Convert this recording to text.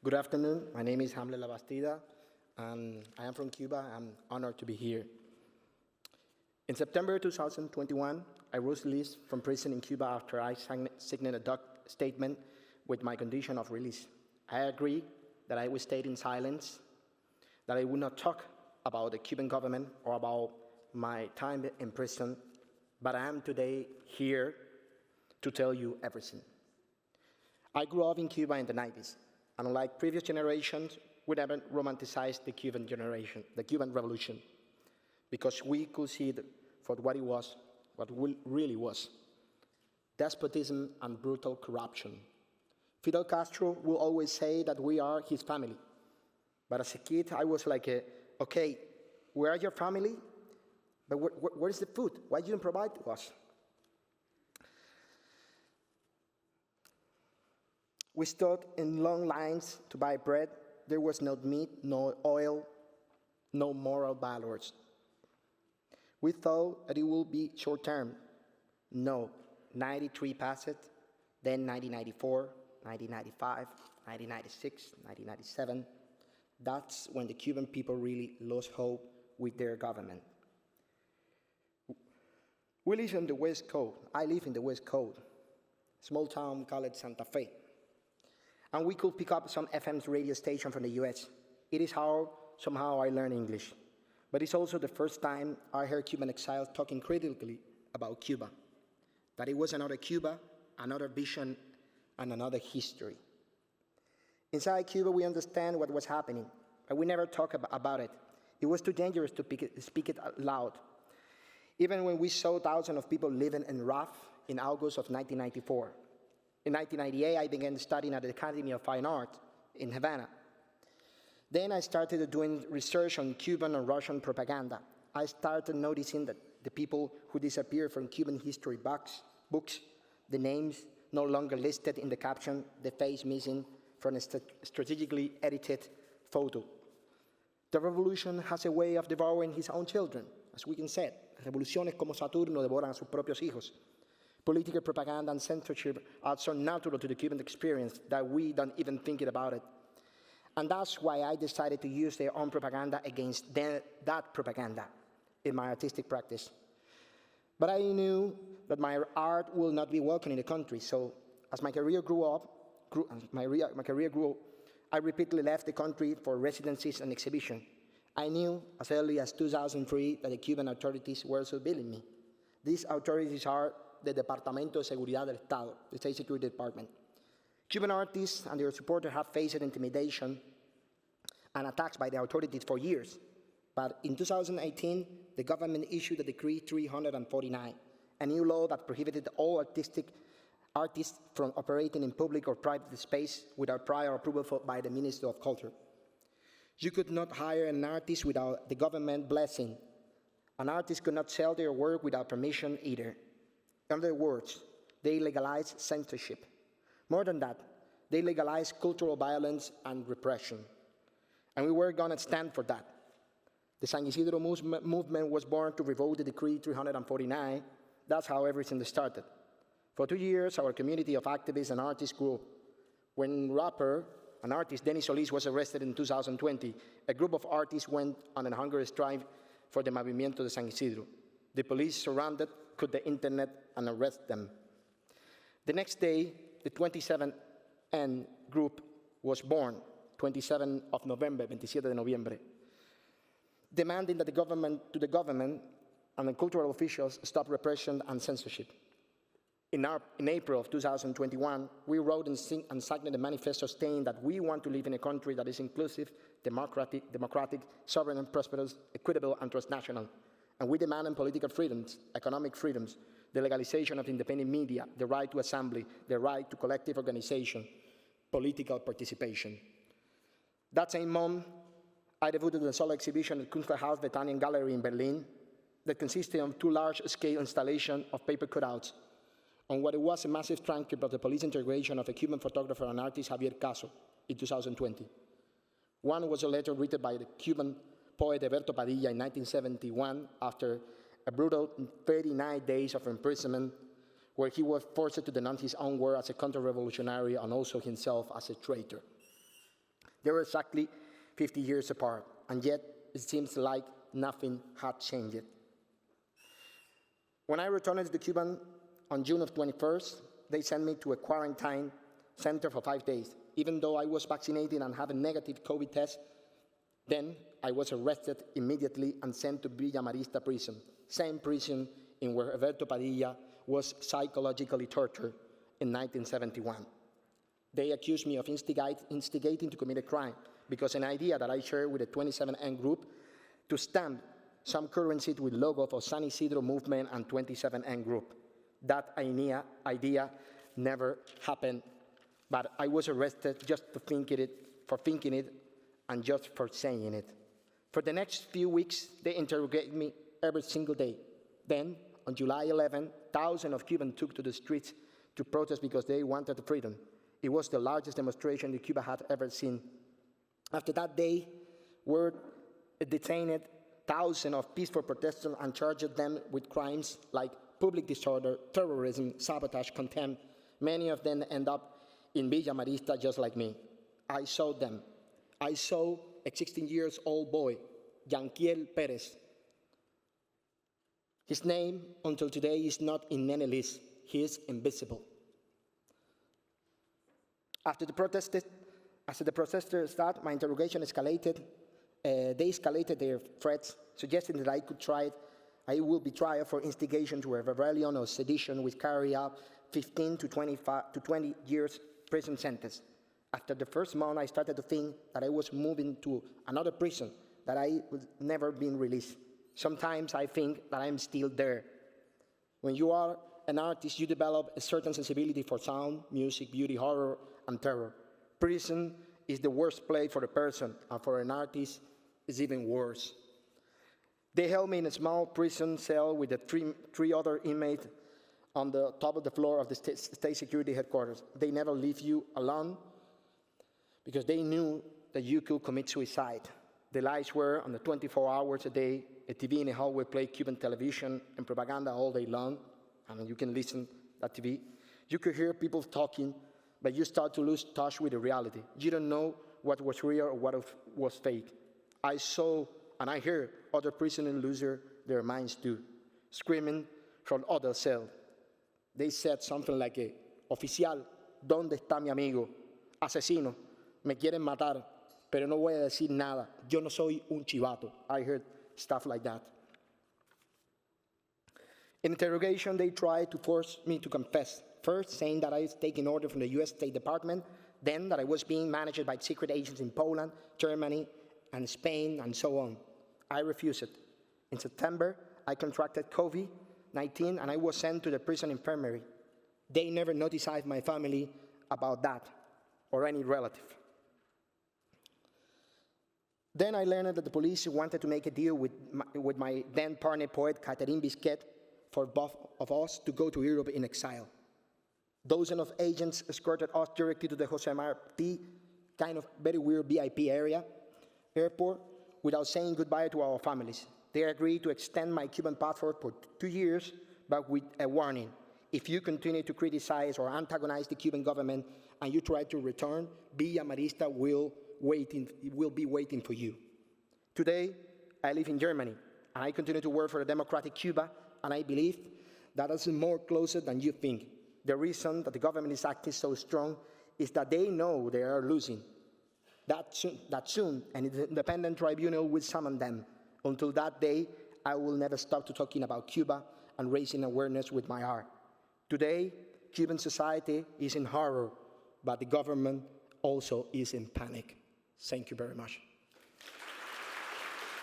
Good afternoon. My name is Hamlet Lavastida, and I am from Cuba. I'm honored to be here. In September 2021, I was released from prison in Cuba after I signed a statement with my condition of release. I agreed that I would stay in silence, that I would not talk about the Cuban government or about my time in prison, but I am today here to tell you everything. I grew up in Cuba in the 90s, and unlike previous generations, we never romanticized the Cuban generation, the Cuban Revolution, because we could see it for what it was, what it really was: despotism and brutal corruption. Fidel Castro will always say that we are his family, but as a kid, I was like, okay, where are your family? But where's the food? Why you didn't provide to us? We stood in long lines to buy bread. There was no meat, no oil, no moral values. We thought that it would be short term. No, 93 passed, then 1994, 1995, 1996, 1997. That's when the Cuban people really lost hope with their government. We live in the West Coast. I live in the West Coast, small town called Santa Fe. And we could pick up some FM radio station from the US. It is how somehow I learned English. But it's also the first time I heard Cuban exiles talking critically about Cuba, that it was another Cuba, another vision, and another history. Inside Cuba, we understand what was happening, but we never talk about it. It was too dangerous to speak it out loud. Even when we saw thousands of people living in rough in August of 1994. In 1998, I began studying at the Academy of Fine Art in Havana. Then I started doing research on Cuban and Russian propaganda. I started noticing that the people who disappeared from Cuban history books, the names no longer listed in the caption, the face missing from a strategically edited photo. The revolution has a way of devouring his own children, as we can say. Revoluciones como Saturno devoran a sus propios hijos. Political propaganda and censorship are so natural to the Cuban experience that we don't even think about it. And that's why I decided to use their own propaganda against that propaganda in my artistic practice. But I knew that my art will not be welcome in the country, so as my career grew, I repeatedly left the country for residencies and exhibition. I knew as early as 2003 that the Cuban authorities were surveilling me. These authorities are the Departamento de Seguridad del Estado, the State Security Department. Cuban artists and their supporters have faced intimidation and attacks by the authorities for years. But in 2018, the government issued a Decree 349, a new law that prohibited all artists from operating in public or private space without prior approval by the Minister of Culture. You could not hire an artist without the government blessing. An artist could not sell their work without permission either. In other words, they legalized censorship. More than that, they legalized cultural violence and repression. And we were going to stand for that. The San Isidro Movement was born to revoke the Decree 349. That's how everything started. For 2 years, our community of activists and artists grew. When rapper and artist Dennis Solis was arrested in 2020, a group of artists went on a hunger strike for the Movimiento de San Isidro. The police surrounded, cut the internet, and arrested them. The next day, the 27N group was born, 27 of November, 27 de noviembre, demanding that the government and the cultural officials stop repression and censorship. In April of 2021, we wrote and signed a manifesto stating that we want to live in a country that is inclusive, democratic, sovereign and prosperous, equitable and transnational. And we demand political freedoms, economic freedoms, the legalization of independent media, the right to assembly, the right to collective organization, political participation. That same month, I devoted a solo exhibition at Kunsthaus Bethanien Gallery in Berlin that consisted of 2 large-scale installations of paper cutouts on what it was a massive transcript of the police interrogation of a Cuban photographer and artist Javier Caso in 2020. One was a letter written by the Cuban poet Alberto Padilla in 1971 after a brutal 39 days of imprisonment where he was forced to denounce his own work as a counter-revolutionary and also himself as a traitor. They were exactly 50 years apart, and yet it seems like nothing had changed. When I returned to Cuba on June of 21st, they sent me to a quarantine center for 5 days. Even though I was vaccinated and had a negative COVID test, then I was arrested immediately and sent to Villa Marista prison, same prison in where Alberto Padilla was psychologically tortured in 1971. They accused me of instigating to commit a crime because an idea that I shared with the 27N group to stamp some currency with logo for San Isidro Movement and 27N group. That idea never happened, but I was arrested just for thinking it and just for saying it. For the next few weeks, they interrogated me every single day. Then, on July 11, thousands of Cubans took to the streets to protest because they wanted freedom. It was the largest demonstration that Cuba had ever seen. After that day, we detained thousands of peaceful protesters and charged them with crimes like public disorder, terrorism, sabotage, contempt. Many of them end up in Villa Marista just like me. I saw them. I saw a 16-year-old boy, Yanquiel Perez. His name, until today, is not in any list. He is invisible. After the protesters started, my interrogation escalated. They escalated their threats, suggesting that I will be tried for instigation to a rebellion or sedition, which carry out 15 to 20 years prison sentence. After the first month, I started to think that I was moving to another prison, that I would never been released. Sometimes I think that I'm still there. When you are an artist, you develop a certain sensibility for sound, music, beauty, horror, and terror. Prison is the worst place for a person, and for an artist, it's even worse. They held me in a small prison cell with the three other inmates on the top of the floor of the state security headquarters. They never leave you alone because they knew that you could commit suicide. The lights were on the 24 hours a day. A TV in a hallway played Cuban television and propaganda all day long. I mean, you can listen to that TV. You could hear people talking, but you start to lose touch with the reality. You don't know what was real or what was fake. I saw and I heard other prisoners lose their minds too, screaming from other cells. They said something like, "Oficial, ¿dónde está mi amigo? Asesino, me quieren matar, pero no voy a decir nada. Yo no soy un chivato." I heard stuff like that. In interrogation, they tried to force me to confess, first saying that I was taking order from the U.S. State Department, then that I was being managed by secret agents in Poland, Germany, and Spain, and so on. I refused it. In September, I contracted COVID-19, and I was sent to the prison infirmary. They never notified my family about that, or any relative. Then I learned that the police wanted to make a deal with my then partner poet, Catherine Bisquet, for both of us to go to Europe in exile. Dozens of agents escorted us directly to the Jose Marti, kind of very weird VIP airport, without saying goodbye to our families. They agreed to extend my Cuban passport for 2 years, but with a warning. If you continue to criticize or antagonize the Cuban government and you try to return, Villa Marista will be waiting for you. Today, I live in Germany, and I continue to work for a democratic Cuba, and I believe that is more closer than you think. The reason that the government is acting so strong is that they know they are losing. That soon an independent tribunal will summon them. Until that day, I will never stop to talking about Cuba and raising awareness with my art. Today, Cuban society is in horror, but the government also is in panic. Thank you very much.